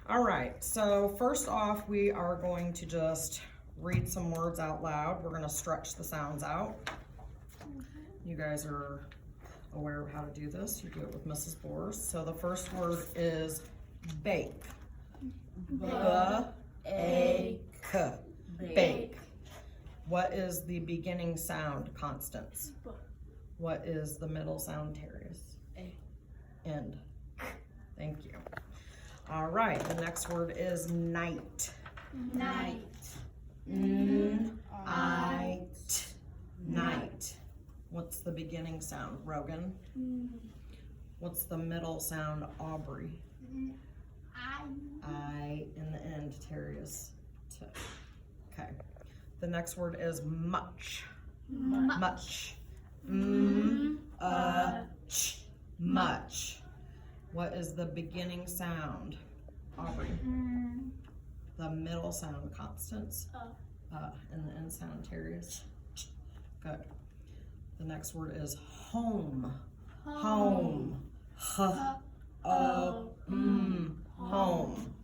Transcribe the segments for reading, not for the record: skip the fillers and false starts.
All right, so first off, we are going to just read some words out loud. We're gonna stretch the sounds out. You guys are aware of how to do this. You do it with Mrs. Bors. So the first word is bake. B-A-K. Bake. What is the beginning sound, Constance? What is the middle sound, Terrius? End. Thank you. All right, the next word is night. Night. N-I-T. Night. What's the beginning sound, Rogan? What's the middle sound, Aubrey? I in the end, Terrius. T. Okay. The next word is much. Much. M-U-C-H. Much. What is the beginning sound, Aubrey? The middle sound, Constance. And the end sound, Terrius. Good. The next word is home. Home. H-O-M. Home.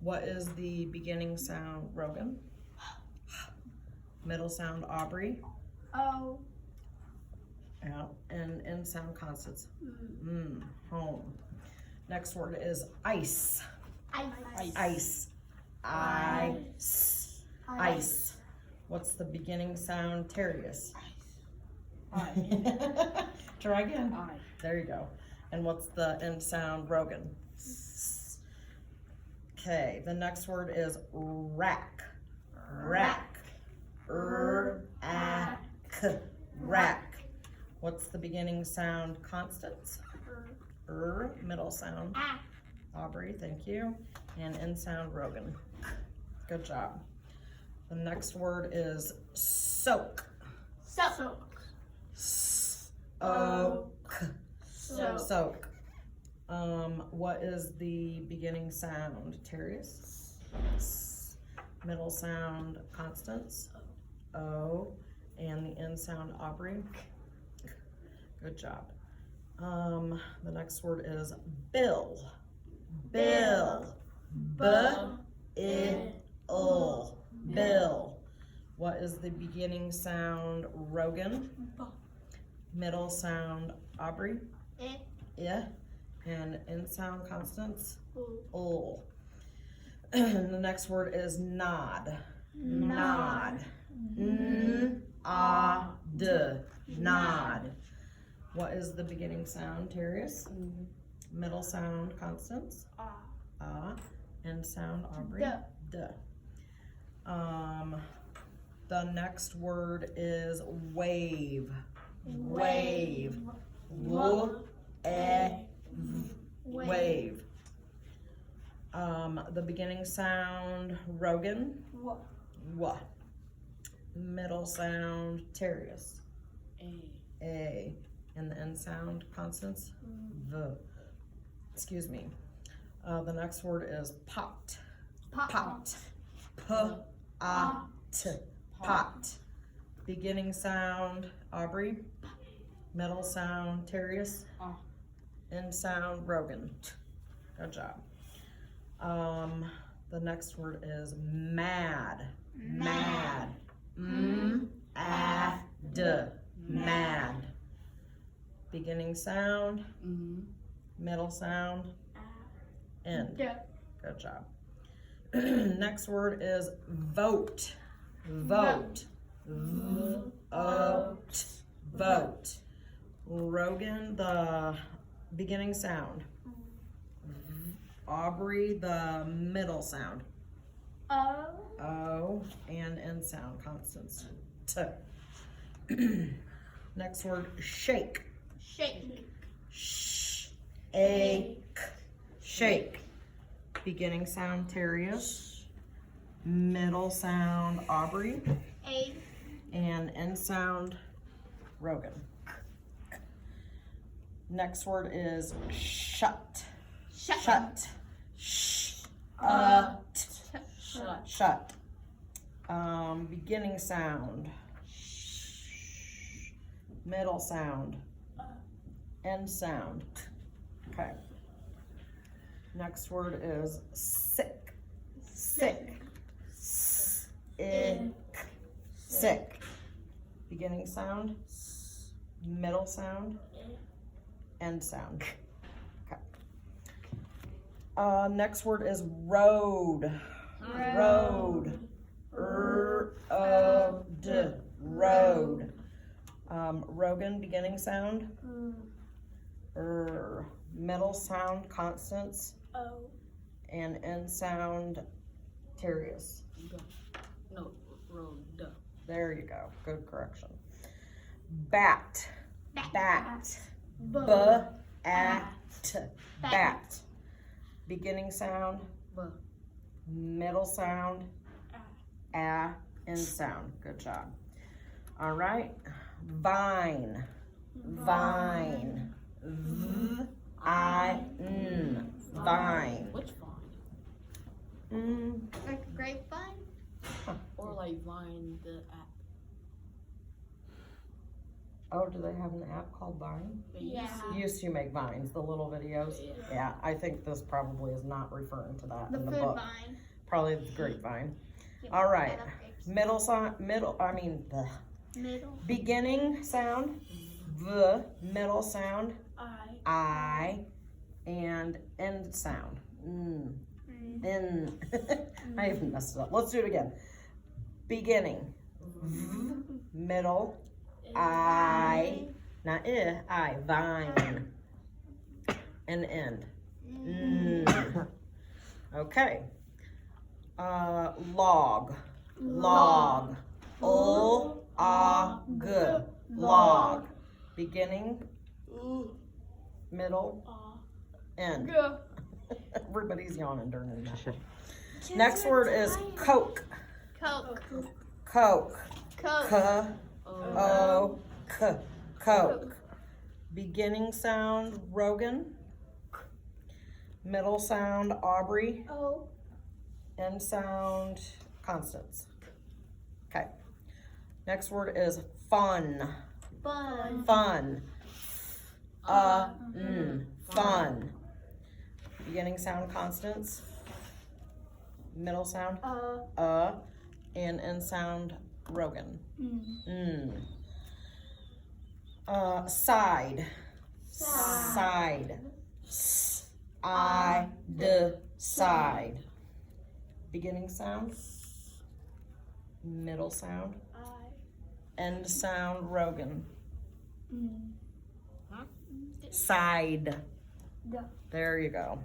What is the beginning sound, Rogan? Middle sound, Aubrey. Oh. Yeah. And end sound, Constance. Home. Next word is ice. Ice. Ice. Ice. What's the beginning sound, Terrius? Try again. There you go. And what's the end sound, Rogan? Okay, the next word is rack. Rack. R-A-K. Rack. What's the beginning sound, Constance? Middle sound, Aubrey, thank you. And end sound, Rogan. Good job. The next word is soak. Soak. S-O-K. Soak. What is the beginning sound, Terrius? Middle sound, Constance. O. And the end sound, Aubrey. Good job. The next word is bill. Bill. B-I-L. Bill. What is the beginning sound, Rogan? Middle sound, Aubrey. Yeah. And end sound, Constance. Ul. The next word is nod. Nod. N-A-D. Nod. What is the beginning sound, Terrius? Middle sound, Constance. End sound, Aubrey. Duh. The next word is wave. Wave. Wave. The beginning sound, Rogan. Wa. Middle sound, Terrius. A. And the end sound, Constance. V. Excuse me. The next word is pot. Pot. P-A-T. Pot. Beginning sound, Aubrey. Middle sound, Terrius. End sound, Rogan. Good job. The next word is mad. Mad. M-A-D. Mad. Beginning sound, middle sound, end. Good job. Next word is vote. Vote. V-O-T. Vote. Rogan, the beginning sound. Aubrey, the middle sound. O. And end sound, Constance. T. Next word, shake. Shake. Shake. Beginning sound, Terrius. Middle sound, Aubrey. And end sound, Rogan. Next word is shut. Shut. Shut. Beginning sound. Middle sound. End sound. Okay. Next word is sick. Sick. Sick. Sick. Beginning sound, middle sound, end sound. Okay. Next word is road. Road. Road. Rogan, beginning sound. Middle sound, constants. O. And end sound, Terrius. No, road. There you go. Good correction. Bat. Bat. Bat. Beginning sound. B. Middle sound. End sound. Good job. All right. Vine. Vine. V-I-N. Vine. Which vine? Like a grapevine? Or like Vine, the app. Oh, do they have an app called Vine? Yeah. Used to make vines, the little videos. Yeah. Yeah, I think this probably is not referring to that The in the food book. vine. Probably the grapevine. Yeah, All right. I love grapes. Middle sound, Middle. beginning sound, V, middle sound, I, and end sound. I even messed it up. Let's do it again. Beginning, V, middle, I, not I, vine, and end. Okay. Log. Log. L-A-G. Log. Beginning, middle, end. Everybody's yawning during that. Next word is Coke. Coke. Coke. Coke. K-O-K. Coke. Beginning sound, Rogan. Middle sound, Aubrey. O. End sound, Constance. Okay. Next word is fun. Fun. Fun. Fun. Beginning sound, Constance. Middle sound, and end sound, Rogan. Side. Side. Side. Beginning sound, middle sound, end sound, Rogan. Side. There you go.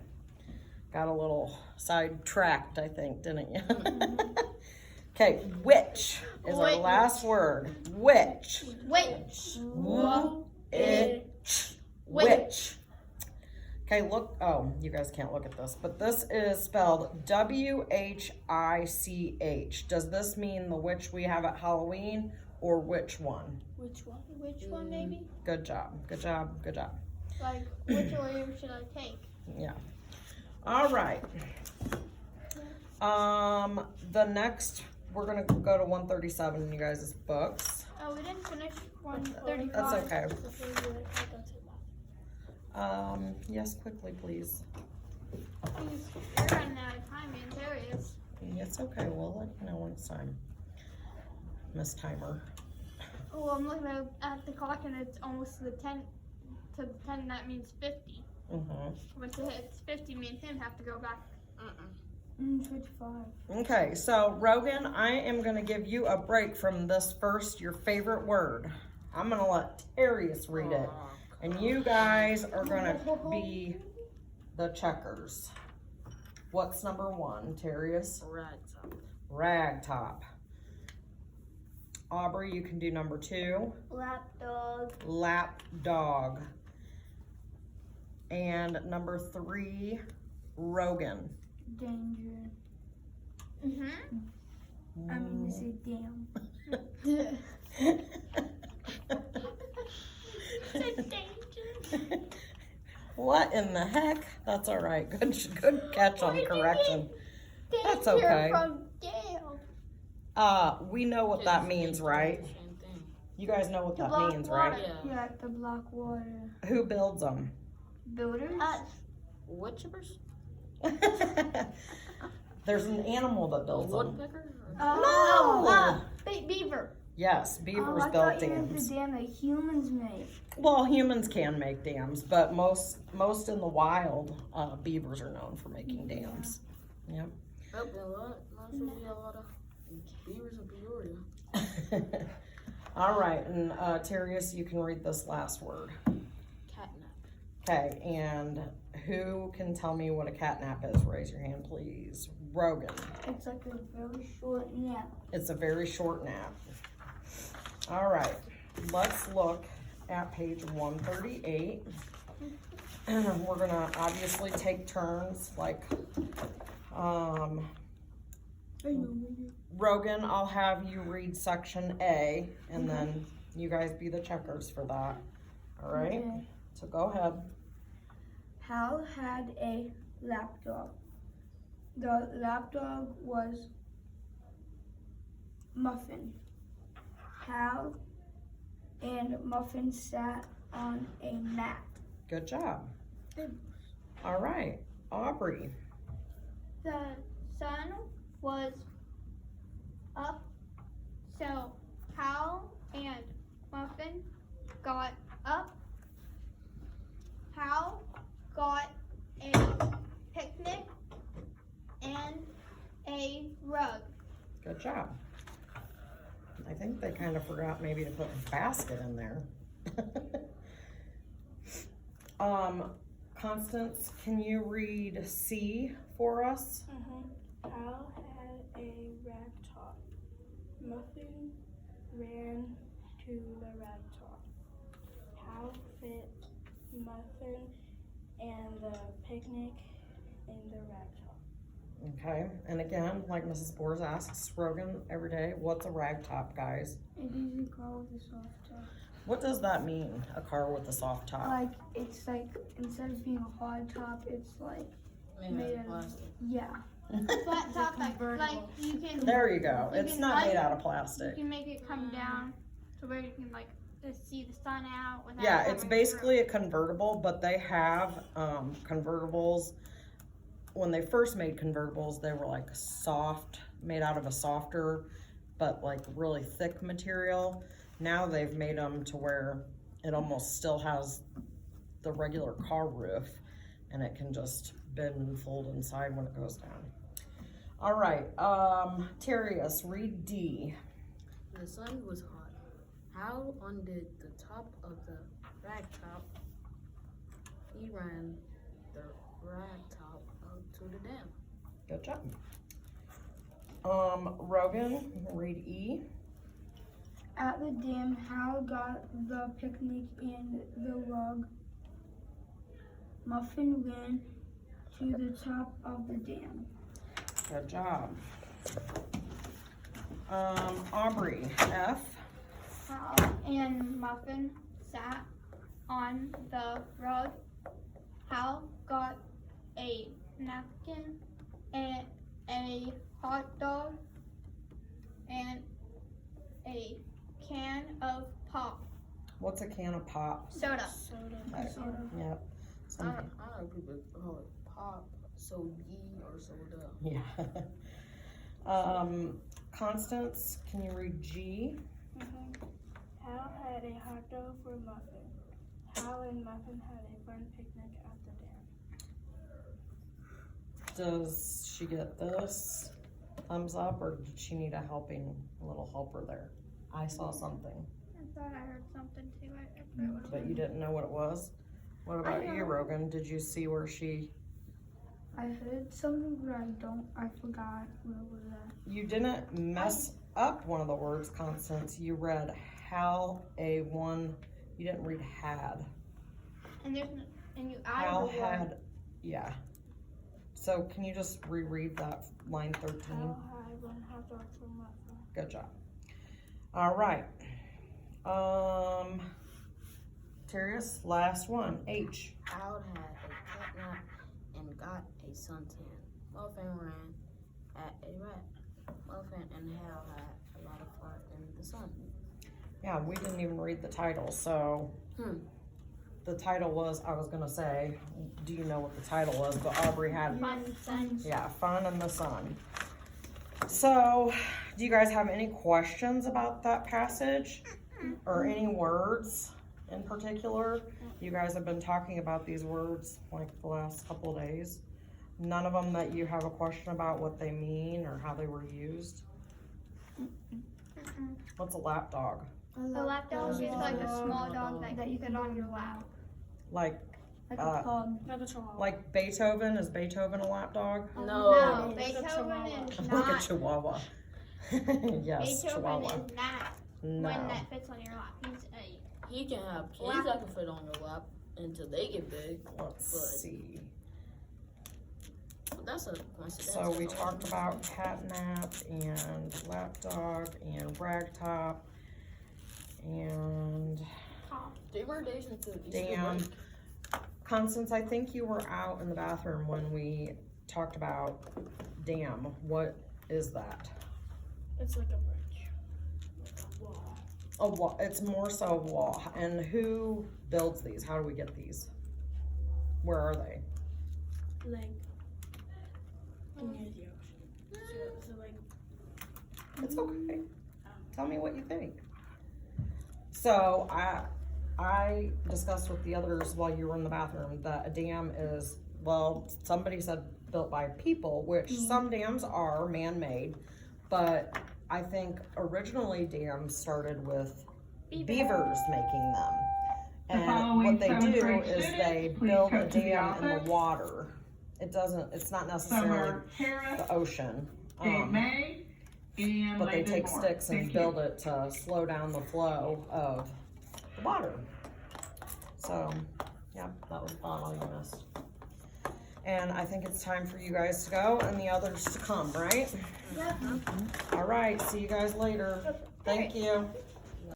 Got a little sidetracked, I think, didn't you? Okay, witch is our last word. Witch. Witch. Witch. Okay, look. Oh, you guys can't look at this, but this is spelled W-H-I-C-H. Does this mean the witch we have at Halloween, or which one? Which one? Which one, maybe? Good job. Good job. Good job. Like, which order should I take? Yeah. All right. The next, we're gonna go to 137 in you guys' books. Oh, we didn't finish 135. That's okay. Yes, quickly, please. Please, you're running out of time, man. There it is. It's okay. We'll let you know when it's time. Miss Timer. Oh, I'm looking at the clock and it's almost to the 10. To the 10, that means 50. Once it hits 50, me and him have to go back. 55. Okay, so Rogan, I am going to give you a break from this first, your favorite word. I'm going to let Terrius read it. And you guys are going to be the checkers. What's number 1, Terrius? Ragtop. Ragtop. Aubrey, you can do number 2. Lapdog. Lapdog. And number 3, Rogan. Danger. I'm gonna say damn. Danger. What in the heck? That's all right. Good catch on correction. That's okay. From damn. We know what that means, right? Same thing. You guys know what that block means, water. right? Yeah, to block water. Who builds them? Builders? Wood chippers? There's an animal that A builds them. woodpecker? Beaver. Yes, beavers I build thought you meant dams. the dam that humans make. Well, humans can make dams, but most in the wild, beavers are known for making dams. Yep. Oh, well, not sure we have a lot of beavers in Peoria. All right, and Terrius, you can read this last word. Catnap. Okay, and who can tell me what a catnap is? Raise your hand, please. Rogan. It's like a very short nap. It's a very short nap. All right, let's look at page 138. We're gonna obviously take turns, like, Rogan, I'll have you read section A, and then you guys be the checkers for that. All right, Okay. so go ahead. Hal had a lapdog. The lapdog was Muffin. Hal and Muffin sat on a mat. Good job. All right, Aubrey. The sun was up, so Hal and Muffin got up. Hal got a picnic and a rug. Good job. I think they kind of forgot maybe to put a basket in there. Constance, can you read C for us? Hal had a rag top. Muffin ran to the rag top. Hal fit Muffin and the picnic in the rag top. Okay, and again, like Mrs. Bors asks Rogan every day, what's a rag top, guys? It is a car with a soft top. What does that mean, a car with a soft top? Like, it's like, instead of being a hard top, it's like, Made out of plastic. yeah. Flat top, like you can. There you go. You It's can not made un- out of You plastic. can make it come down to where you can like just see the sun out without. Yeah, having it's to- basically a convertible, but they have convertibles. When they first made convertibles, they were like soft, made out of a softer, but like really thick material. Now they've made them to where it almost still has the regular car roof, and it can just bend and fold inside when it goes down. All right, Terrius, read D. The sun was hot. Hal undid the top of the rag top. He ran the rag top out to the dam. Good job. Rogan, read E. At the dam, Hal got the picnic and the rug. Muffin ran to the top of the dam. Good job. Aubrey, F. Hal and Muffin sat on the rug. Hal got a napkin and a hot dog and a can of pop. What's a can of pop? Soda. Okay. Yep. I don't know people call it pop, soda, or soda. Yeah. Constance, can you read G? Hal had a hot dog for Muffin. Hal and Muffin had a fun picnic at the dam. Does she get this thumbs up, or did she need a little helper there? I saw something, I thought I heard something too. I forgot what it but you didn't know what it was. What about you, Rogan? Did you see where she? I heard something, but I forgot what it was at. You didn't mess up one of the words, Constance. You read Hal A1. You didn't read had. And there's and you added Hal the one. had, yeah. So can you just reread that line 13? Hal had one hot dog for Muffin. Good job. All right. Terrius, last one. H. Hal had a catnap and got a suntan. Muffin ran at a rat. Muffin and Hal had a lot of fun in the sun. Yeah, we didn't even read the title, so the title was, I was gonna say, do you know what the title was? But Aubrey had, Fun sun. yeah, Fun in the Sun. So, do you guys have any questions about that passage? Or any words in particular? You guys have been talking about these words like the last couple of days. None of them that you have a question about what they mean or how they were used? What's a lapdog? A lapdog is like a small dog that you put on your lap. Like, Like a pug. Like a chihuahua. like Beethoven? Is Beethoven a lapdog? No, It's a Beethoven chihuahua. is Like a not. chihuahua. Yes, Beethoven chihuahua. is not one No. that fits on your lap. He's a. He can have kids Lap. that can fit on your lap until they get big. Let's But see. that's a coincidence. So we talked about catnap and lapdog and ragtop and They were days into Easter damn. break. Constance, I think you were out in the bathroom when we talked about dam. What is that? It's like a bridge. Like a wall. A wall. It's more so a wall. And who builds these? How do we get these? Where are they? Like near the ocean. So like It's okay. Tell me what you think. So I discussed with the others while you were in the bathroom that a dam is, well, somebody said built by people, which some dams are man-made, but I think originally dams started with beavers making them. And what they do is they build a dam in the water. It's not necessarily the ocean. But they take sticks and build it to slow down the flow of the water. So, yeah, that was about all you missed. And I think it's time for you guys to go and the others to come, right? Yep. All right, see you guys later. Thank you.